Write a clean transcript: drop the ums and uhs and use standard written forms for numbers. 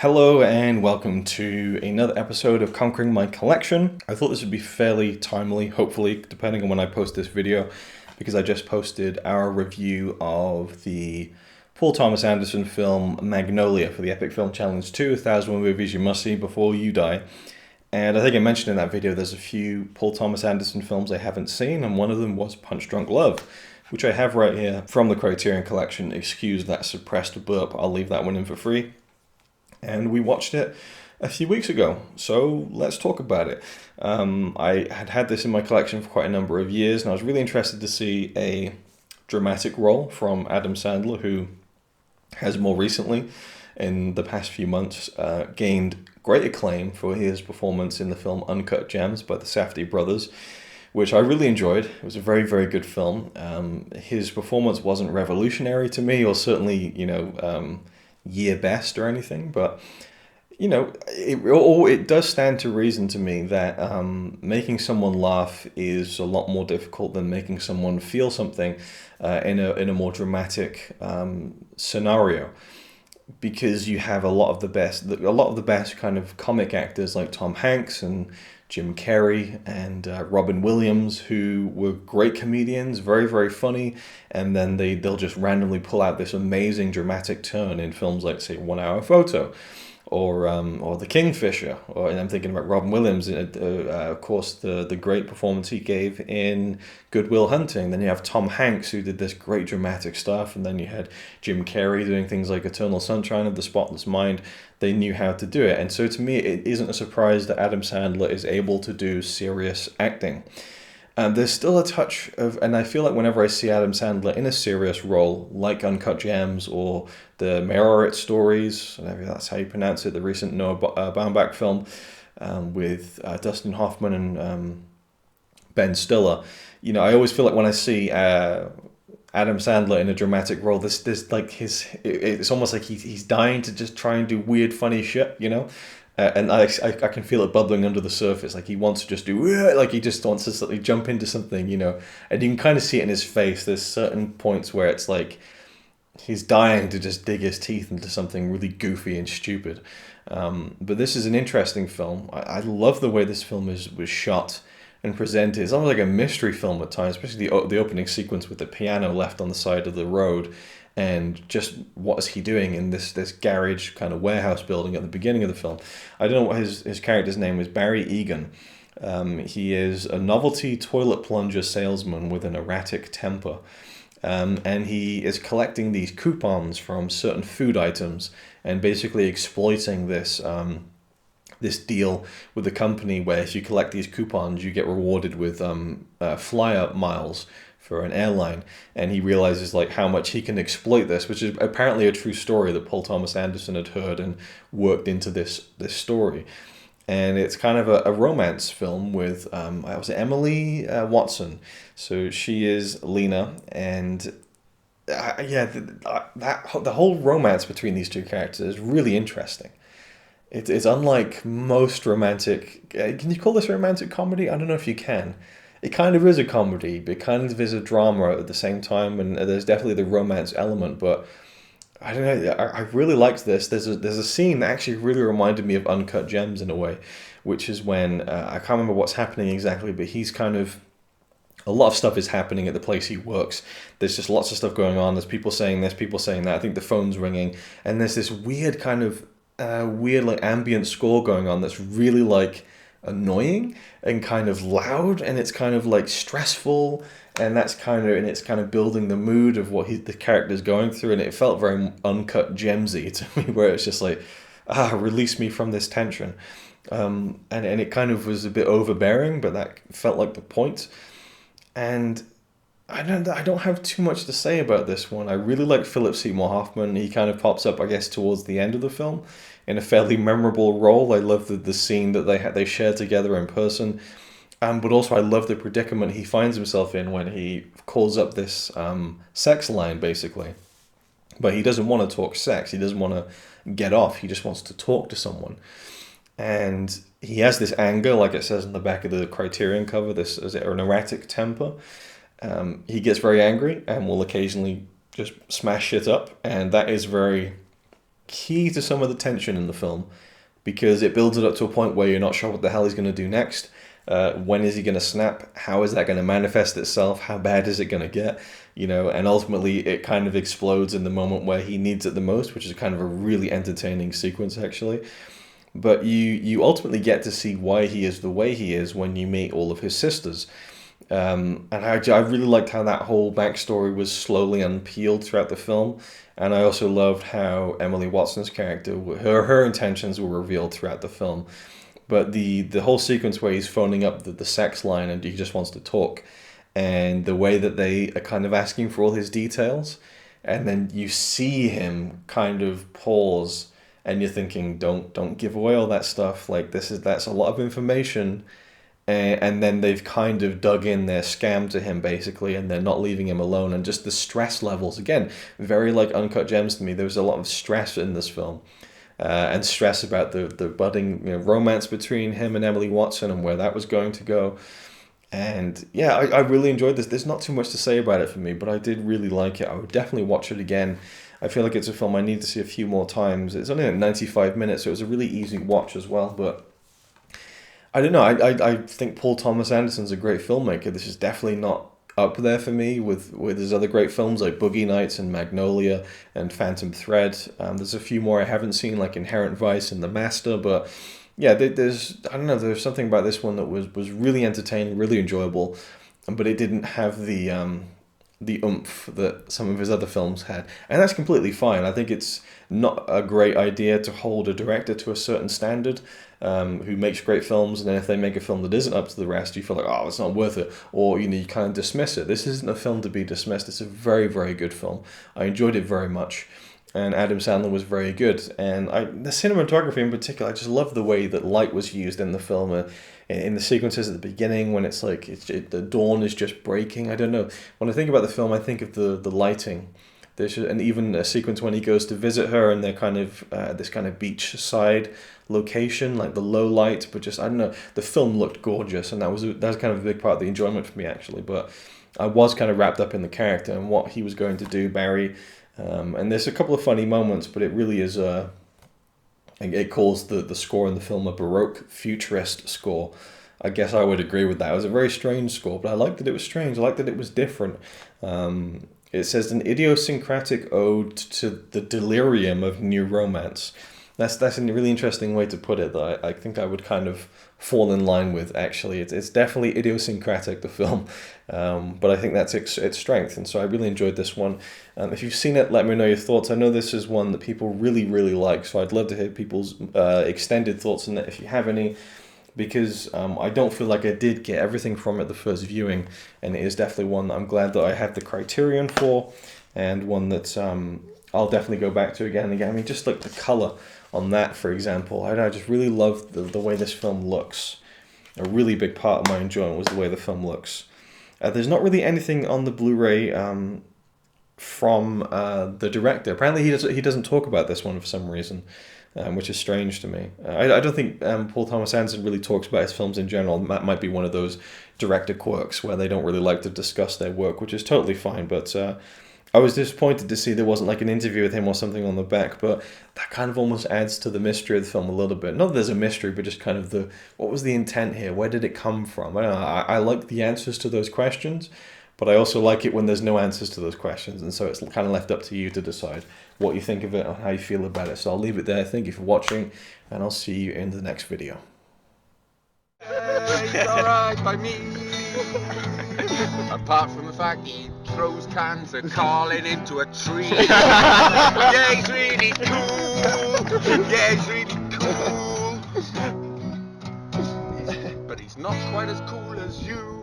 Hello and welcome to another episode of Conquering My Collection. I thought this would be fairly timely, hopefully, depending on when I post this video, because I just posted our review of the Paul Thomas Anderson film Magnolia for the Epic Film Challenge 2, 1001 Movies You Must See Before You Die. And I think I mentioned in that video there's a few Paul Thomas Anderson films I haven't seen, and one of them was Punch Drunk Love, which I have right here from the Criterion collection. Excuse that suppressed burp, I'll leave that one in for free. And we watched it a few weeks ago, so let's talk about it. I had this in my collection for quite a number of years, and I was really interested to see a dramatic role from Adam Sandler, who has more recently, in the past few months, gained great acclaim for his performance in the film Uncut Gems by the Safdie brothers, which I really enjoyed. It was a very, very good film. His performance wasn't revolutionary to me, or certainly, year best or anything, but it does stand to reason to me that making someone laugh is a lot more difficult than making someone feel something in a more dramatic scenario, because you have a lot of the best kind of comic actors like Tom Hanks and Jim Carrey and Robin Williams, who were great comedians, very, very funny, and then they'll just randomly pull out this amazing dramatic turn in films like, say, 1 Hour Photo, or The Kingfisher, and I'm thinking about Robin Williams, of course, the great performance he gave in Good Will Hunting. Then you have Tom Hanks, who did this great dramatic stuff, and then you had Jim Carrey doing things like Eternal Sunshine of the Spotless Mind. They knew how to do it, and so to me, it isn't a surprise that Adam Sandler is able to do serious acting. There's still a touch of, and I feel like whenever I see Adam Sandler in a serious role, like Uncut Gems or the Merit stories, maybe that's how you pronounce it, the recent Noah Baumbach film with Dustin Hoffman and Ben Stiller, I always feel like when I see Adam Sandler in a dramatic role, this like it's almost like he's dying to just try and do weird, funny shit, and I can feel it bubbling under the surface. Like he wants to just do, like he just wants to suddenly jump into something, and you can kind of see it in his face. There's certain points where it's like he's dying to just dig his teeth into something really goofy and stupid. But this is an interesting film. I love the way this film was shot and presented. It's almost like a mystery film at times, especially the opening sequence with the piano left on the side of the road. And just what is he doing in this garage kind of warehouse building at the beginning of the film? I don't know what his character's name is. Barry Egan. He is a novelty toilet plunger salesman with an erratic temper. And he is collecting these coupons from certain food items and basically exploiting this deal with the company where if you collect these coupons, you get rewarded with flyer miles for an airline. And he realizes like how much he can exploit this, which is apparently a true story that Paul Thomas Anderson had heard and worked into this story. And it's kind of a romance film with was it Emily Watson? So she is Lena, and the whole romance between these two characters is really interesting. It's unlike most romantic. Can you call this a romantic comedy? I don't know if you can. It kind of is a comedy, but it kind of is a drama at the same time, and there's definitely the romance element. But I don't know. I really liked this. There's a scene that actually really reminded me of Uncut Gems in a way, which is when I can't remember what's happening exactly, but he's kind of, a lot of stuff is happening at the place he works. There's just lots of stuff going on. There's people saying this, people saying that. I think the phone's ringing, and there's this weird kind of weird like ambient score going on that's really like annoying and kind of loud, and it's kind of like stressful, and it's kind of building the mood of what the character's going through, and it felt very Uncut Gemsy to me, where it's just like, release me from this tension, and it kind of was a bit overbearing, but that felt like the point. And I don't have too much to say about this one. I really like Philip Seymour Hoffman. He kind of pops up, I guess, towards the end of the film in a fairly memorable role. I love the scene that they share together in person. But also I love the predicament he finds himself in when he calls up this sex line, basically. But he doesn't want to talk sex. He doesn't want to get off. He just wants to talk to someone. And he has this anger, like it says in the back of the Criterion cover, an erratic temper. He gets very angry and will occasionally just smash shit up, and that is very key to some of the tension in the film, because it builds it up to a point where you're not sure what the hell he's going to do next. When is he going to snap? How is that going to manifest itself? How bad is it going to get? You know, and ultimately it kind of explodes in the moment where he needs it the most, which is kind of a really entertaining sequence, actually. But you ultimately get to see why he is the way he is when you meet all of his sisters. And I really liked how that whole backstory was slowly unpeeled throughout the film. And I also loved how Emily Watson's character, her intentions were revealed throughout the film. But the whole sequence where he's phoning up the sex line and he just wants to talk, and the way that they are kind of asking for all his details, and then you see him kind of pause, and you're thinking, don't give away all that stuff. Like, that's a lot of information. And then they've kind of dug in their scam to him, basically, and they're not leaving him alone. And just the stress levels, again, very like Uncut Gems to me. There was a lot of stress in this film. And stress about the budding, you know, romance between him and Emily Watson and where that was going to go. And yeah, I really enjoyed this. There's not too much to say about it for me, but I did really like it. I would definitely watch it again. I feel like it's a film I need to see a few more times. It's only 95 minutes, so it was a really easy watch as well. But I don't know. I think Paul Thomas Anderson's a great filmmaker. This is definitely not up there for me with his other great films like Boogie Nights and Magnolia and Phantom Thread. There's a few more I haven't seen, like Inherent Vice and The Master, but yeah, there's something about this one that was really entertaining, really enjoyable, but it didn't have the oomph that some of his other films had, and that's completely fine. I think it's not a great idea to hold a director to a certain standard, who makes great films, and then if they make a film that isn't up to the rest, you feel like, oh, it's not worth it, or you kind of dismiss it. This isn't a film to be dismissed. It's a very, very good film. I enjoyed it very much, and Adam Sandler was very good. And the cinematography in particular, I just love the way that light was used in the film. In the sequences at the beginning, when it's like the dawn is just breaking. I don't know. When I think about the film, I think of the lighting. And even a sequence when he goes to visit her, and they're kind of this kind of beachside location, like the low light, but just, I don't know, the film looked gorgeous, and that was kind of a big part of the enjoyment for me, actually. But I was kind of wrapped up in the character and what he was going to do, Barry. And there's a couple of funny moments, but it really is it calls the score in the film a Baroque futurist score. I guess I would agree with that. It was a very strange score, but I liked that it was strange. I liked that it was different. It says an idiosyncratic ode to the delirium of new romance. That's a really interesting way to put it that I think I would kind of fall in line with, actually. It's definitely idiosyncratic, the film, but I think that's its strength, and so I really enjoyed this one. If you've seen it, let me know your thoughts. I know this is one that people really, really like, so I'd love to hear people's extended thoughts on it if you have any, because I don't feel like I did get everything from it the first viewing, and it is definitely one that I'm glad that I have the Criterion for, and one that I'll definitely go back to again and again. I mean, just like the colour on that, for example. I just really love the way this film looks. A really big part of my enjoyment was the way the film looks. There's not really anything on the Blu-ray from the director. Apparently he doesn't talk about this one for some reason, which is strange to me. I don't think Paul Thomas Anderson really talks about his films in general. That might be one of those director quirks where they don't really like to discuss their work, which is totally fine, but I was disappointed to see there wasn't like an interview with him or something on the back, but that kind of almost adds to the mystery of the film a little bit. Not that there's a mystery, but just kind of what was the intent here? Where did it come from? I don't know. I like the answers to those questions, but I also like it when there's no answers to those questions, and so it's kind of left up to you to decide what you think of it and how you feel about it. So I'll leave it there. Thank you for watching, and I'll see you in the next video. It's alright by me. Apart from the fact he throws cans of Carlin into a tree. Yeah, he's really cool. Yeah, he's really cool. But he's not quite as cool as you.